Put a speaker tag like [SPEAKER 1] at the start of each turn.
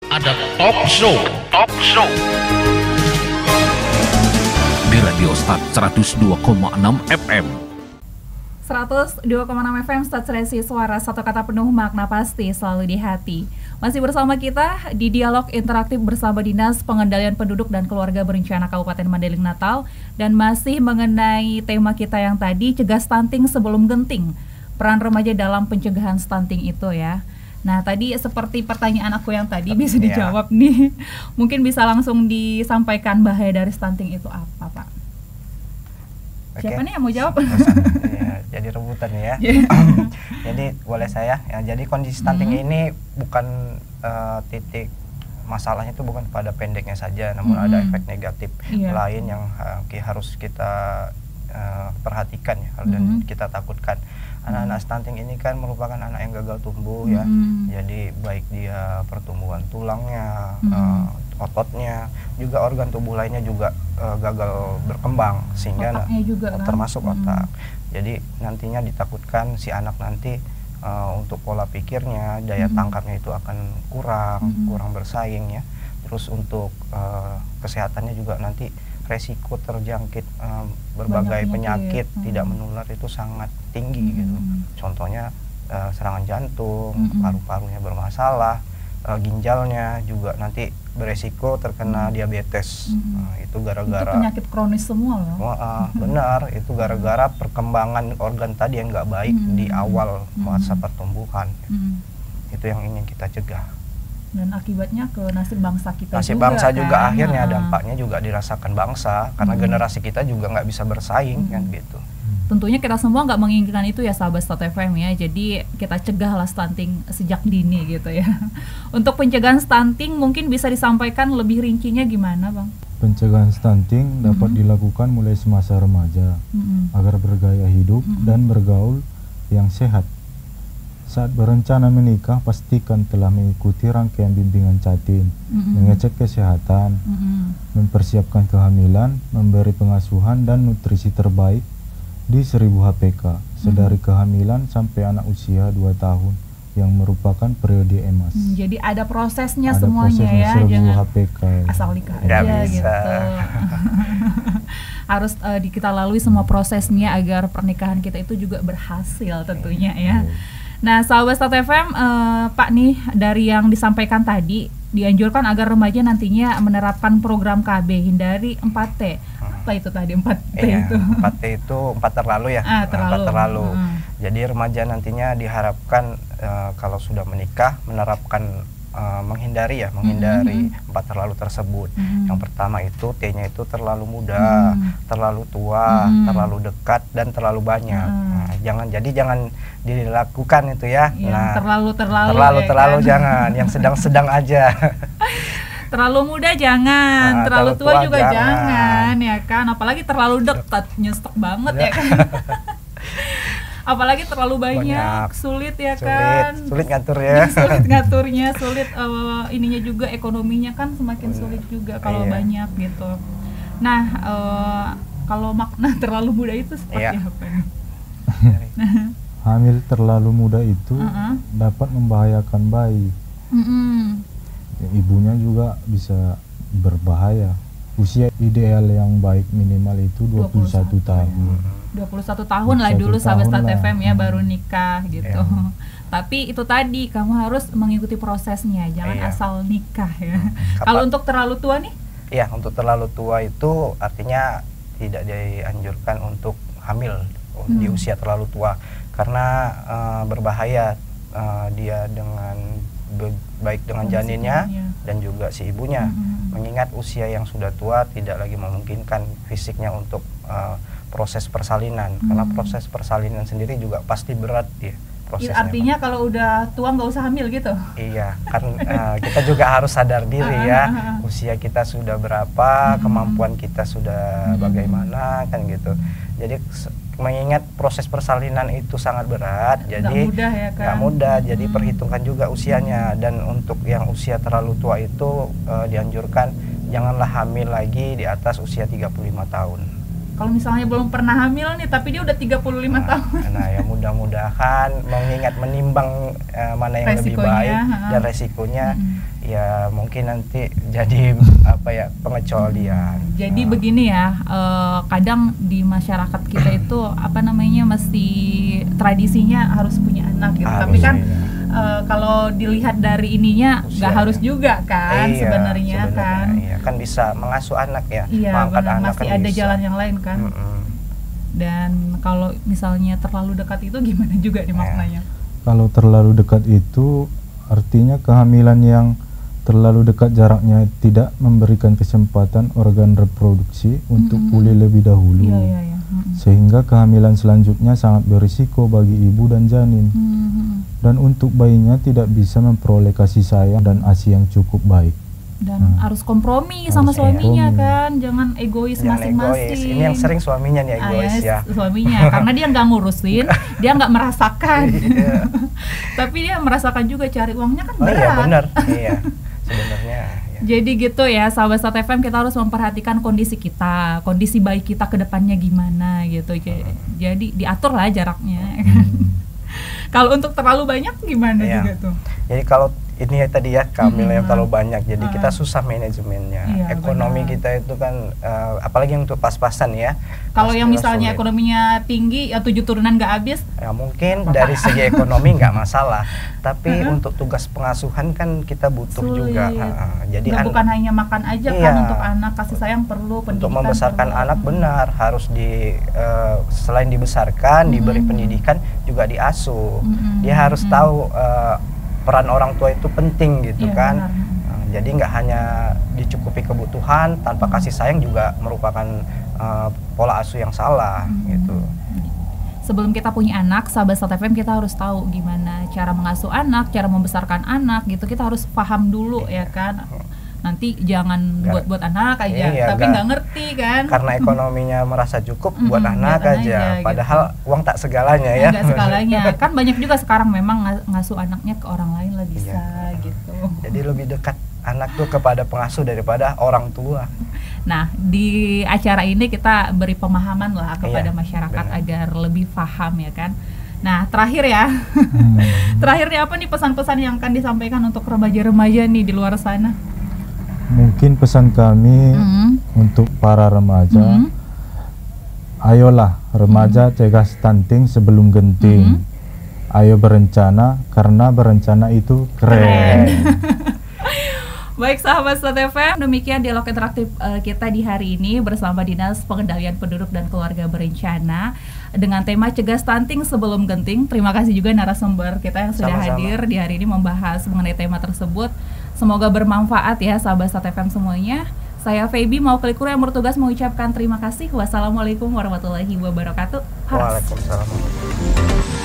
[SPEAKER 1] Ada talk show di Radio Start 102,6 FM.
[SPEAKER 2] 102,6 FM Stats Resi, suara satu kata penuh makna pasti selalu di hati. Masih bersama kita di dialog interaktif bersama Dinas Pengendalian Penduduk dan Keluarga Berencana Kabupaten Mandailing Natal, dan masih mengenai tema kita yang tadi, cegah stunting sebelum genting, peran remaja dalam pencegahan stunting itu ya. Nah tadi seperti pertanyaan aku yang tadi bisa dijawab nih. Mungkin bisa langsung disampaikan bahaya dari stunting itu apa, Pak? Siapa nih yang mau jawab?
[SPEAKER 3] Ya, jadi rebutan ya. Jadi boleh saya. Ya, jadi kondisi stunting ini bukan titik masalahnya itu bukan pada pendeknya saja, namun ada efek negatif lain yang harus kita perhatikan ya, dan kita takutkan. Anak-anak stunting ini kan merupakan anak yang gagal tumbuh ya. Jadi baik dia pertumbuhan tulangnya, ototnya, juga organ tubuh lainnya juga gagal berkembang, sehingga juga, termasuk otak. Jadi nantinya ditakutkan si anak nanti untuk pola pikirnya, daya tangkapnya itu akan kurang bersaing ya. Terus untuk kesehatannya juga nanti resiko terjangkit berbagai penyakit tidak menular itu sangat tinggi gitu. Contohnya serangan jantung, paru-parunya bermasalah, ginjalnya juga nanti beresiko terkena diabetes. Itu gara-gara
[SPEAKER 2] itu penyakit kronis semua loh.
[SPEAKER 3] Benar, itu gara-gara perkembangan organ tadi yang nggak baik di awal masa pertumbuhan. Itu yang ingin kita cegah.
[SPEAKER 2] Dan akibatnya ke nasib bangsa kita
[SPEAKER 3] nasib
[SPEAKER 2] juga,
[SPEAKER 3] bangsa juga
[SPEAKER 2] kan?
[SPEAKER 3] Akhirnya dampaknya juga dirasakan bangsa, karena generasi kita juga nggak bisa bersaing kan gitu.
[SPEAKER 2] Tentunya kita semua nggak menginginkan itu ya sahabat Stat FM ya. Jadi kita cegahlah stunting sejak dini gitu ya. Untuk pencegahan stunting mungkin bisa disampaikan lebih rincinya gimana, Bang?
[SPEAKER 4] Pencegahan stunting dapat dilakukan mulai semasa remaja agar bergaya hidup dan bergaul yang sehat. Saat berencana menikah, pastikan telah mengikuti rangkaian bimbingan Jatim, mengecek kesehatan, mempersiapkan kehamilan, memberi pengasuhan dan nutrisi terbaik di 1000 HPK, sedari kehamilan sampai anak usia 2 tahun, yang merupakan periode emas.
[SPEAKER 2] Jadi ada prosesnya
[SPEAKER 4] ada
[SPEAKER 2] semuanya
[SPEAKER 4] prosesnya,
[SPEAKER 2] ya,
[SPEAKER 4] 1000
[SPEAKER 2] jangan
[SPEAKER 4] HPK ya.
[SPEAKER 2] asal nikah aja gitu. Harus kita lalui semua prosesnya agar pernikahan kita itu juga berhasil tentunya ya. Nah, sahabat Stat FM, Pak nih, dari yang disampaikan tadi, dianjurkan agar remaja nantinya menerapkan program KB, hindari 4T. Apa itu tadi 4T itu?
[SPEAKER 3] 4T itu 4 terlalu ya. 4 terlalu. Jadi remaja nantinya diharapkan kalau sudah menikah menerapkan menghindari 4 terlalu tersebut. Yang pertama itu T-nya itu terlalu muda, terlalu tua, terlalu dekat, dan terlalu banyak. Jangan dilakukan itu ya. Terlalu jangan, yang sedang-sedang aja.
[SPEAKER 2] Terlalu muda jangan, terlalu tua juga jangan ya kan. Apalagi terlalu dekat, nyesek banget ya kan. Apalagi terlalu banyak, sulit ya kan.
[SPEAKER 3] Sulit ngaturnya.
[SPEAKER 2] Sulit ininya juga, ekonominya kan semakin sulit juga kalau banyak gitu. Nah, kalau makna terlalu muda itu seperti apa nih?
[SPEAKER 4] Hamil terlalu muda itu dapat membahayakan bayi. Ibunya juga bisa berbahaya. Usia ideal yang baik minimal itu 21 tahun.
[SPEAKER 2] 21 tahun lah dulu sahabat Stat FM ya, baru nikah gitu. Tapi itu tadi, kamu harus mengikuti prosesnya, jangan asal nikah ya. Kalau untuk terlalu tua nih?
[SPEAKER 3] Iya, untuk terlalu tua itu artinya tidak dianjurkan untuk hamil di usia terlalu tua, karena berbahaya dia dengan baik dengan janinnya dan juga si ibunya. Mengingat usia yang sudah tua tidak lagi memungkinkan fisiknya untuk proses persalinan, karena proses persalinan sendiri juga pasti berat ya prosesnya.
[SPEAKER 2] Artinya kalau udah tua nggak usah hamil gitu?
[SPEAKER 3] Iya, kan kita juga harus sadar diri ya, usia kita sudah berapa, kemampuan kita sudah bagaimana kan gitu. Jadi mengingat proses persalinan itu sangat berat, jadi nggak mudah, jadi perhitungkan juga usianya. Dan untuk yang usia terlalu tua itu dianjurkan janganlah hamil lagi di atas usia 35 tahun.
[SPEAKER 2] Kalau misalnya belum pernah hamil nih, tapi dia udah 35 tahun.
[SPEAKER 3] Nah ya menimbang mana yang lebih baik dan resikonya, ya mungkin nanti jadi apa ya, pengecualian.
[SPEAKER 2] Jadi begini ya, kadang di masyarakat kita itu apa namanya masih tradisinya harus punya anak gitu. Tapi kan kalau dilihat dari ininya nggak harus juga kan, sebenarnya kan.
[SPEAKER 3] Iya, kan bisa mengasuh anak ya,
[SPEAKER 2] iya,
[SPEAKER 3] mengangkat anak
[SPEAKER 2] masih
[SPEAKER 3] kan
[SPEAKER 2] ada
[SPEAKER 3] bisa.
[SPEAKER 2] jalan yang lain kan. Dan kalau misalnya terlalu dekat itu gimana juga nih maknanya?
[SPEAKER 4] Kalau terlalu dekat itu artinya kehamilan yang terlalu dekat jaraknya tidak memberikan kesempatan organ reproduksi untuk pulih lebih dahulu. Sehingga kehamilan selanjutnya sangat berisiko bagi ibu dan janin. Dan untuk bayinya tidak bisa memperoleh kasih sayang dan ASI yang cukup baik.
[SPEAKER 2] Dan harus kompromi sama suaminya kan, jangan egois masing-masing.
[SPEAKER 3] Ini yang sering suaminya nih egois ya.
[SPEAKER 2] Suaminya, karena dia nggak ngurusin, dia nggak merasakan. Tapi dia merasakan juga, cari uangnya kan berat.
[SPEAKER 3] Iya benar, iya sebenarnya. Ya.
[SPEAKER 2] Jadi gitu ya, sahabat Sat FM, kita harus memperhatikan kondisi kita, kondisi bayi kita ke depannya gimana gitu. Jadi diatur lah jaraknya. Kalau untuk terlalu banyak gimana juga tuh? Jadi
[SPEAKER 3] kalau ini ya tadi ya, kehamilan yang terlalu banyak, jadi kita susah manajemennya. Ekonomi kita itu kan, apalagi untuk pas-pasan ya.
[SPEAKER 2] Kalau yang misalnya ekonominya tinggi, ya 7 turunan nggak habis?
[SPEAKER 3] Ya mungkin dari segi ekonomi nggak masalah, tapi untuk tugas pengasuhan kan kita butuh juga. Jadi
[SPEAKER 2] bukan hanya makan aja kan untuk anak, kasih sayang perlu, pendidikan
[SPEAKER 3] untuk membesarkan
[SPEAKER 2] perlu.
[SPEAKER 3] anak benar harus selain dibesarkan, diberi pendidikan juga diasuh. Dia harus tahu peran orang tua itu penting gitu kan. Jadi nggak hanya dicukupi kebutuhan, tanpa kasih sayang juga merupakan pola asuh yang salah gitu.
[SPEAKER 2] Sebelum kita punya anak, sahabat Sat FM, kita harus tahu gimana cara mengasuh anak, cara membesarkan anak gitu. Kita harus paham dulu ya kan. Nanti jangan buat anak aja, tapi nggak ngerti kan.
[SPEAKER 3] Karena ekonominya merasa cukup buat anak aja, padahal gitu. Uang tak segalanya ya.
[SPEAKER 2] Nggak segalanya, kan banyak juga sekarang memang ngasuh anaknya ke orang lain lah bisa gitu.
[SPEAKER 3] Jadi lebih dekat anak tuh kepada pengasuh daripada orang tua.
[SPEAKER 2] Nah, di acara ini kita beri pemahaman lah kepada masyarakat agar lebih paham ya kan. Nah, terakhir ya, terakhirnya apa nih pesan-pesan yang akan disampaikan untuk remaja-remaja nih di luar sana?
[SPEAKER 4] Mungkin pesan kami untuk para remaja, ayolah remaja cegah stunting sebelum genting. Ayo berencana, karena berencana itu keren.
[SPEAKER 2] Baik sahabat Sat FM, demikian dialog interaktif kita di hari ini bersama Dinas Pengendalian Penduduk dan Keluarga Berencana dengan tema cegah stunting sebelum genting. Terima kasih juga narasumber kita yang sudah hadir di hari ini membahas mengenai tema tersebut. Semoga bermanfaat ya sahabat Sat FM semuanya. Saya Feby Mauklikur yang bertugas mengucapkan terima kasih. Wassalamualaikum warahmatullahi wabarakatuh.
[SPEAKER 3] Waalaikumsalam.